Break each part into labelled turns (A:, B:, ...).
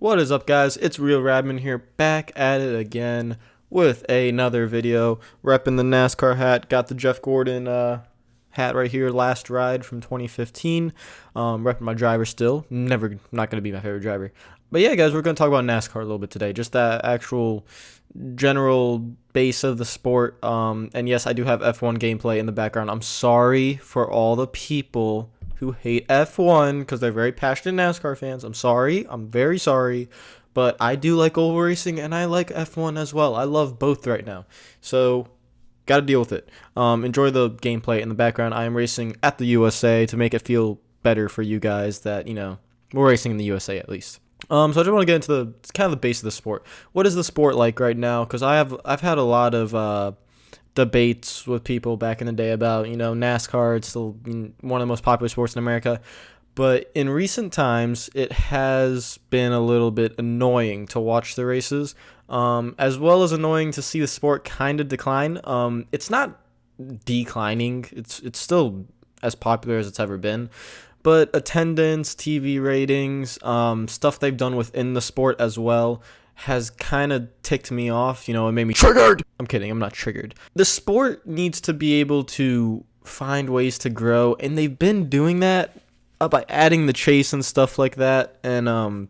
A: What is up, guys? It's Real Radman here, back at it again with another video. Repping the NASCAR hat. Got the Jeff Gordon hat right here, last ride from 2015. Repping my driver still. Not going to be my favorite driver. But yeah, guys, we're going to talk about NASCAR a little bit today. Just that actual general base of the sport. And yes, I do have F1 gameplay in the background. I'm sorry for all the people who hate F1 because they're very passionate NASCAR fans. I'm sorry. I'm very sorry. But I do like oval racing and I like F1 as well. I love both right now. So, got to deal with it. Enjoy the gameplay in the background. I am racing at the USA to make it feel better for you guys that, we're racing in the USA at least. So I just want to get into the kind of the base of the sport. What is the sport like right now? Because I've had a lot of debates with people back in the day about, NASCAR. It's still one of the most popular sports in America. But in recent times, it has been a little bit annoying to watch the races, as well as annoying to see the sport kind of decline. It's not declining. It's still as popular as it's ever been. But attendance, TV ratings, stuff they've done within the sport as well has kind of ticked me off. It made me triggered. I'm kidding. I'm not triggered. The sport needs to be able to find ways to grow, and they've been doing that by adding the chase and stuff like that, and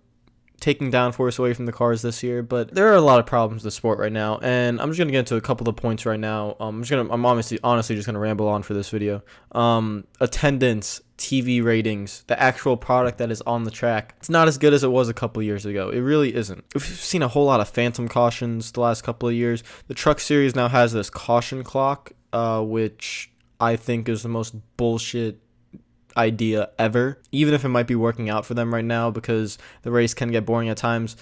A: taking downforce away from the cars this year. But there are a lot of problems with the sport right now, and I'm just gonna get into a couple of points right now. I'm honestly just gonna ramble on for this video. Attendance, TV ratings, the actual product that is on the track, it's not as good as it was a couple years ago. It really isn't. We've seen a whole lot of phantom cautions the last couple of years. The Truck Series now has this caution clock, which I think is the most bullshit idea ever, even if it might be working out for them right now because the race can get boring at times.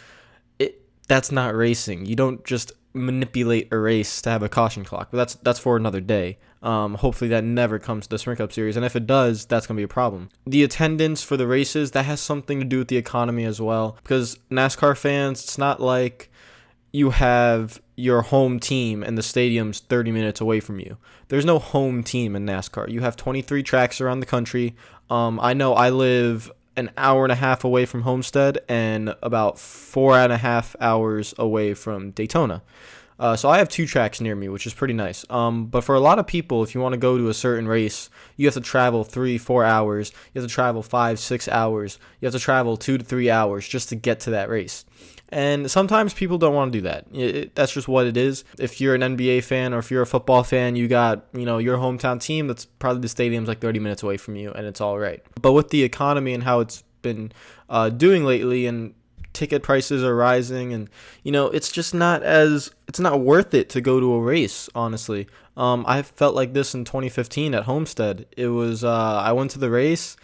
A: That's not racing. You don't just manipulate a race to have a caution clock, but that's for another day. Hopefully that never comes to the Sprint Cup Series, and if it does, that's going to be a problem. The attendance for the races, that has something to do with the economy as well, because NASCAR fans, it's not like you have your home team and the stadium's 30 minutes away from you. There's no home team in NASCAR. You have 23 tracks around the country. I know I live an hour and a half away from Homestead and about 4.5 hours away from Daytona. So I have 2 tracks near me, which is pretty nice. But for a lot of people, if you want to go to a certain race, you have to travel 3-4 hours. You have to travel 5-6 hours. You have to travel 2 to 3 hours just to get to that race. And sometimes people don't want to do that. That's just what it is. If you're an NBA fan or if you're a football fan, you got, your hometown team, that's probably the stadium's like 30 minutes away from you, and it's all right. But with the economy and how it's been doing lately, and ticket prices are rising, and it's just it's not worth it to go to a race, honestly. I felt like this in 2015 at Homestead. It was I went to the race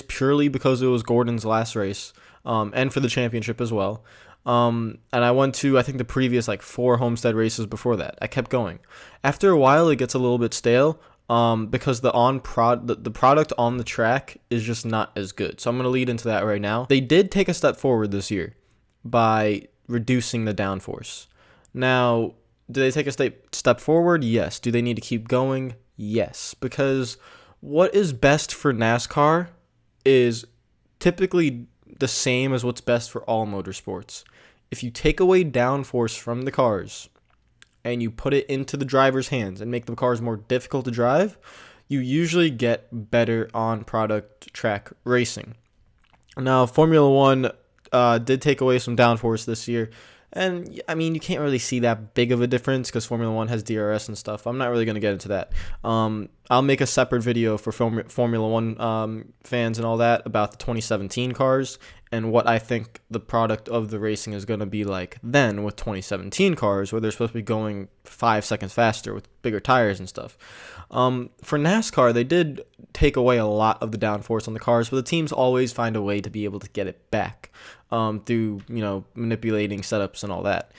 A: purely because it was Gordon's last race, and for the championship as well. And I went to, I think, the previous 4 Homestead races before that. I kept going. After a while, it gets a little bit stale, because the product on the track is just not as good. So I'm going to lead into that right now. They did take a step forward this year by reducing the downforce. Now, do they take a step forward? Yes. Do they need to keep going? Yes. Because what is best for NASCAR is typically the same as what's best for all motorsports. If you take away downforce from the cars and you put it into the driver's hands and make the cars more difficult to drive, you usually get better on-product track racing. Now, Formula One did take away some downforce this year, and you can't really see that big of a difference because Formula One has DRS and stuff. I'm not really going to get into that. I'll make a separate video for Formula One fans and all that about the 2017 cars and what I think the product of the racing is going to be like then with 2017 cars, where they're supposed to be going 5 seconds faster with bigger tires and stuff. For NASCAR, they did take away a lot of the downforce on the cars, but the teams always find a way to be able to get it back through manipulating setups and all that.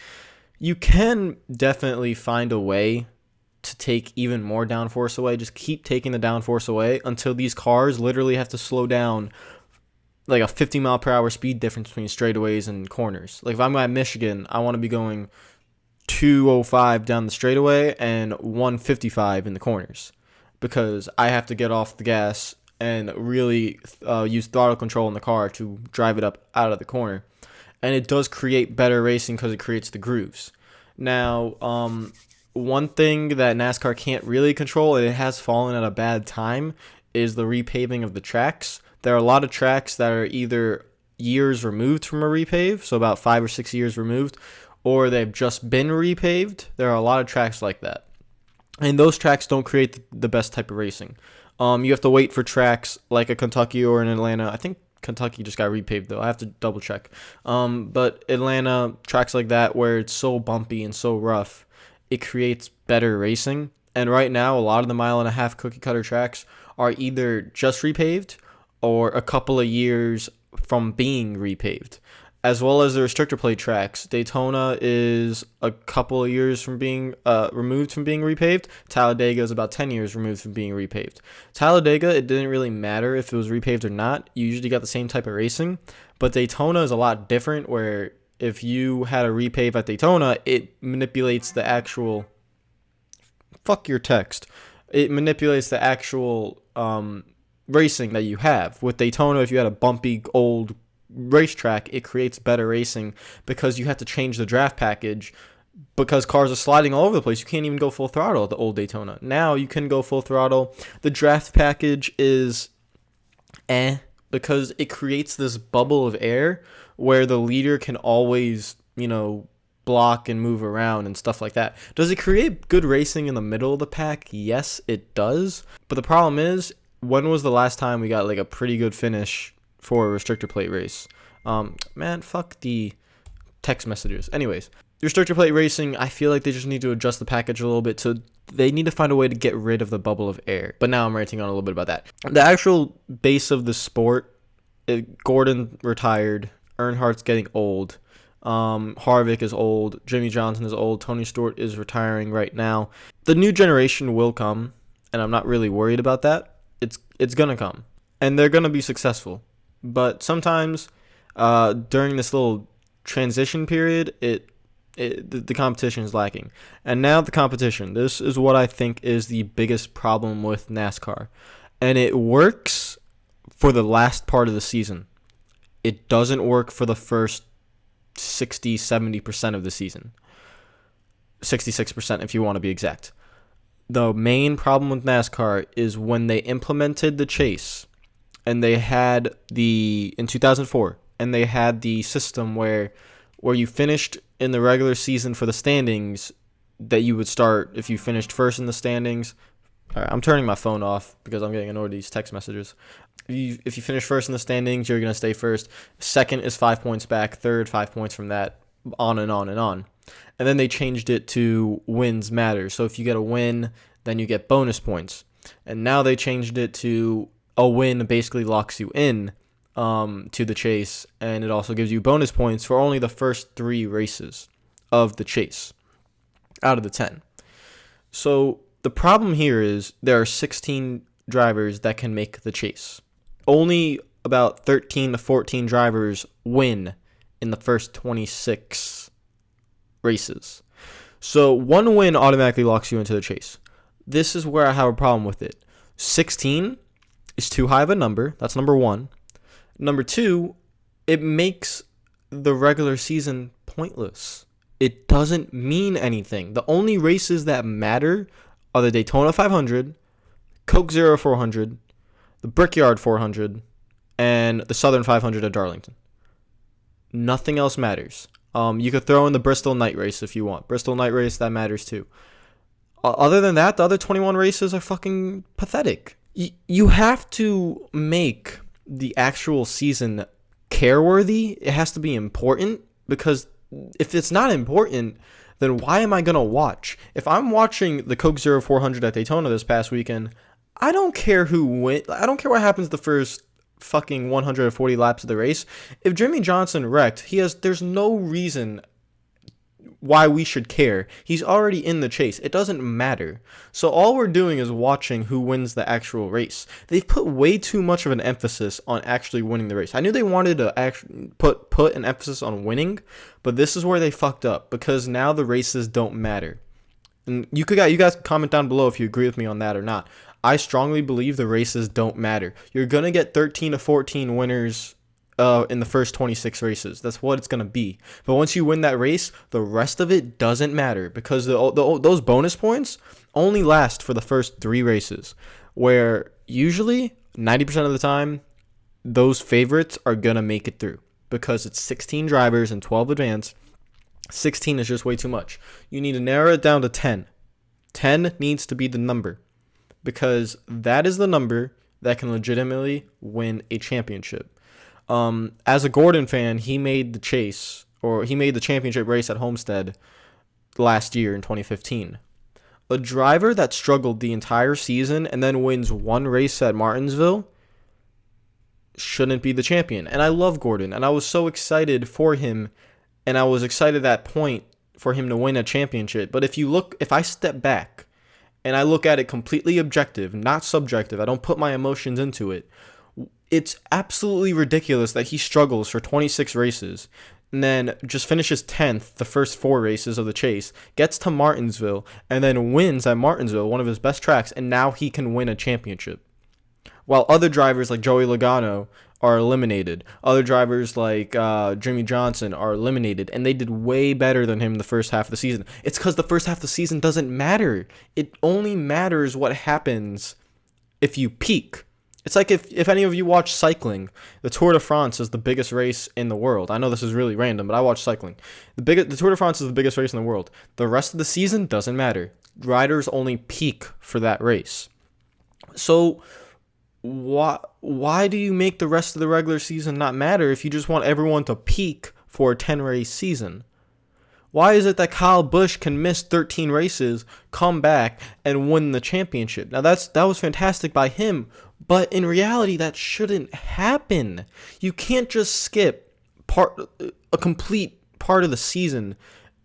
A: You can definitely find a way to take even more downforce away. Just keep taking the downforce away until these cars literally have to slow down like a 50-mile-per-hour speed difference between straightaways and corners. Like if I'm at Michigan, I want to be going 205 down the straightaway and 155 in the corners because I have to get off the gas and really use throttle control in the car to drive it up out of the corner. and it does create better racing because it creates the grooves. Now, one thing that NASCAR can't really control, and it has fallen at a bad time, is the repaving of the tracks. There are a lot of tracks that are either years removed from a repave, so about 5 or 6 years removed, or they've just been repaved. There are a lot of tracks like that. And those tracks don't create the best type of racing. You have to wait for tracks like a Kentucky or an Atlanta. I think Kentucky just got repaved, though. I have to double check. But Atlanta, tracks like that where it's so bumpy and so rough, it creates better racing. And right now, a lot of the mile-and-a-half cookie-cutter tracks are either just repaved or a couple of years from being repaved, as well as the restrictor plate tracks. Daytona is a couple of years from being removed from being repaved. Talladega is about 10 years removed from being repaved. Talladega, it didn't really matter if it was repaved or not. You usually got the same type of racing. But Daytona is a lot different, where if you had a repave at Daytona, it manipulates the actual... Fuck your text. It manipulates the actual racing that you have. With Daytona, if you had a bumpy old racetrack, it creates better racing because you have to change the draft package because cars are sliding all over the place. You can't even go full throttle at the old Daytona. Now you can go full throttle. The draft package is because it creates this bubble of air where the leader can always, block and move around and stuff like that. Does it create good racing in the middle of the pack? Yes, it does. But the problem is, when was the last time we got like a pretty good finish for a restrictor plate race? Man, fuck the text messages. Anyways, restrictor plate racing, I feel like they just need to adjust the package a little bit. So they need to find a way to get rid of the bubble of air. But now I'm ranting on a little bit about that. The actual base of the sport, Gordon retired. Earnhardt's getting old. Harvick is old. Jimmy Johnson is old. Tony Stewart is retiring right now. The new generation will come, and I'm not really worried about that. It's gonna come, and they're gonna be successful. But sometimes, during this little transition period, the competition is lacking. And now the competition. This is what I think is the biggest problem with NASCAR, and it works for the last part of the season. It doesn't work for the first 60-70% of the season. 66% if you want to be exact. The main problem with NASCAR is when they implemented the chase, and they had in 2004, and they had the system where you finished in the regular season for the standings, that you would start if you finished first in the standings. All right, I'm turning my phone off because I'm getting annoyed with these text messages. If you finish first in the standings, you're going to stay first. Second is 5 points back. Third, 5 points from that, on and on and on. And then they changed it to wins matter. So if you get a win, then you get bonus points. And now they changed it to a win basically locks you in to the chase. And it also gives you bonus points for only the first 3 races of the chase out of the 10. So the problem here is there are 16 drivers that can make the chase. Only about 13 to 14 drivers win in the first 26 races. So one win automatically locks you into the chase. This is where I have a problem with it. 16 is too high of a number. That's number one. Number two, it makes the regular season pointless. It doesn't mean anything. The only races that matter are the Daytona 500, Coke Zero 400, the Brickyard 400, and the Southern 500 at Darlington. Nothing else matters. You could throw in the Bristol Night Race if you want. Bristol Night Race, that matters too. Other than that, the other 21 races are fucking pathetic. You have to make the actual season care-worthy. It has to be important, because if it's not important, then why am I going to watch? If I'm watching the Coke Zero 400 at Daytona this past weekend, I don't care who wins. I don't care what happens the first fucking 140 laps of the race. If Jimmy Johnson wrecked, there's no reason why we should care. He's already in the chase. It doesn't matter. So all we're doing is watching who wins the actual race. They've put way too much of an emphasis on actually winning the race. I knew they wanted to actually put an emphasis on winning, but this is where they fucked up, because now the races don't matter. And you guys comment down below if you agree with me on that or not. I strongly believe the races don't matter. You're going to get 13 to 14 winners in the first 26 races. That's what it's going to be. But once you win that race, the rest of it doesn't matter because those bonus points only last for the first 3 races, where usually 90% of the time, those favorites are going to make it through because it's 16 drivers and 12 advanced. 16 is just way too much. You need to narrow it down to 10. 10 needs to be the number because that is the number that can legitimately win a championship. As a Gordon fan, he made the championship race at Homestead last year in 2015. A driver that struggled the entire season and then wins one race at Martinsville shouldn't be the champion. And I love Gordon, and I was so excited for him, and I was excited at that point for him to win a championship. But if I step back and I look at it completely objective, not subjective, I don't put my emotions into it, it's absolutely ridiculous that he struggles for 26 races and then just finishes 10th the first 4 races of the chase, gets to Martinsville, and then wins at Martinsville, one of his best tracks, and now he can win a championship. While other drivers like Joey Logano are eliminated, other drivers like Jimmy Johnson are eliminated, and they did way better than him the first half of the season. It's because the first half of the season doesn't matter. It only matters what happens if you peak. It's like if any of you watch cycling, the Tour de France is the biggest race in the world. I know this is really random, but I watch cycling. The Tour de France is the biggest race in the world. The rest of the season doesn't matter. Riders only peak for that race. So why do you make the rest of the regular season not matter if you just want everyone to peak for a 10-race season? Why is it that Kyle Busch can miss 13 races, come back, and win the championship? Now, that was fantastic by him, but in reality, that shouldn't happen. You can't just skip a complete part of the season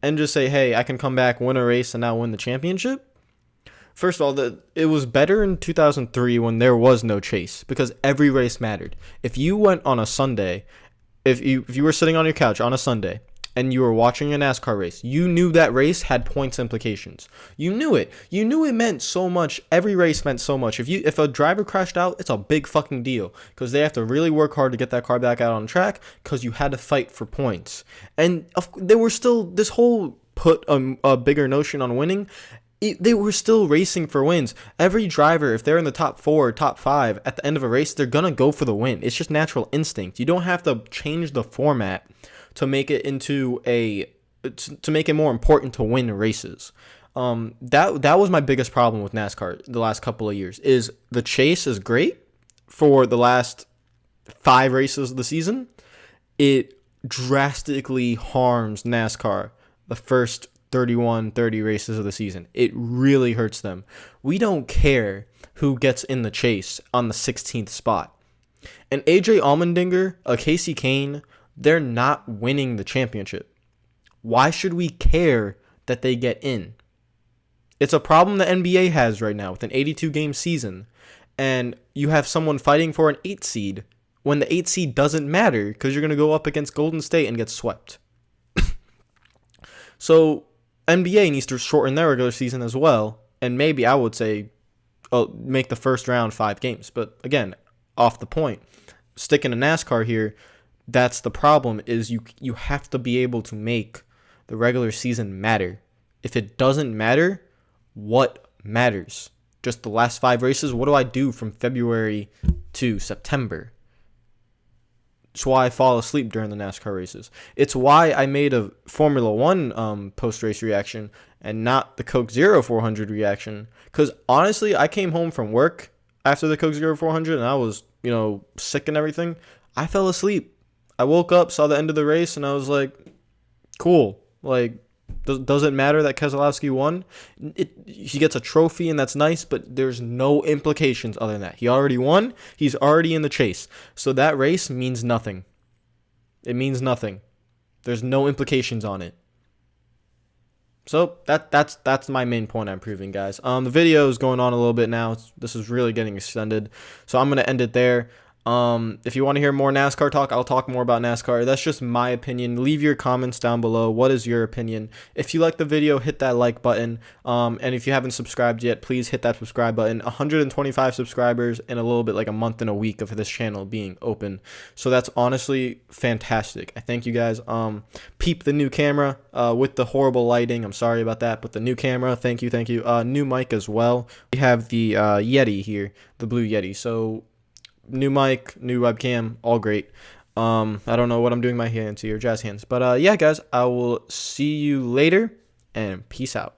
A: and just say, hey, I can come back, win a race, and now win the championship. First of all, it was better in 2003 when there was no chase because every race mattered. If you went on a Sunday, if you were sitting on your couch on a Sunday and you were watching a NASCAR race, you knew that race had points implications. You knew it. You knew it meant so much. Every race meant so much. If a driver crashed out, it's a big fucking deal because they have to really work hard to get that car back out on track because you had to fight for points. And they were still, this whole put a bigger notion on winning, they were still racing for wins. Every driver, if they're in the top 4 or top 5 at the end of a race, they're going to go for the win. It's just natural instinct. You don't have to change the format to make it to make it more important to win races. That was my biggest problem with NASCAR the last couple of years. Is the chase is great for the last 5 races of the season. It drastically harms NASCAR the first 30 races of the season. It really hurts them. We don't care who gets in the chase on the 16th spot. And AJ Allmendinger, a Casey Kane, they're not winning the championship. Why should we care that they get in? It's a problem the NBA has right now with an 82-game season, and you have someone fighting for an 8 seed when the 8 seed doesn't matter because you're going to go up against Golden State and get swept. So NBA needs to shorten their regular season as well, and maybe I would say make the first round 5 games. But again, off the point, sticking to NASCAR here, that's the problem, is you have to be able to make the regular season matter. If it doesn't matter, what matters? Just the last 5 races? What do I do from February to September? It's why I fall asleep during the NASCAR races. It's why I made a Formula 1 post-race reaction and not the Coke Zero 400 reaction. Because honestly, I came home from work after the Coke Zero 400 and I was, sick and everything. I fell asleep. I woke up, saw the end of the race, and I was like, cool. Like, does it matter that Keselowski won? He gets a trophy, and that's nice, but there's no implications other than that. He already won. He's already in the chase. So that race means nothing. It means nothing. There's no implications on it. So that's my main point I'm proving, guys. The video is going on a little bit now. This is really getting extended. So I'm going to end it there. If you want to hear more NASCAR talk, I'll talk more about NASCAR. That's just my opinion. Leave your comments down below. What is your opinion? If you like the video, hit that like button. And if you haven't subscribed yet, please hit that subscribe button. 125 subscribers in a little bit like a month and a week of this channel being open. So that's honestly fantastic. I thank you guys. Peep the new camera with the horrible lighting. I'm sorry about that, but the new camera, thank you, thank you. New mic as well. We have the Yeti here, the Blue Yeti. So new mic, new webcam, all great. I don't know what I'm doing my hands here, jazz hands. But yeah, guys, I will see you later, and peace out.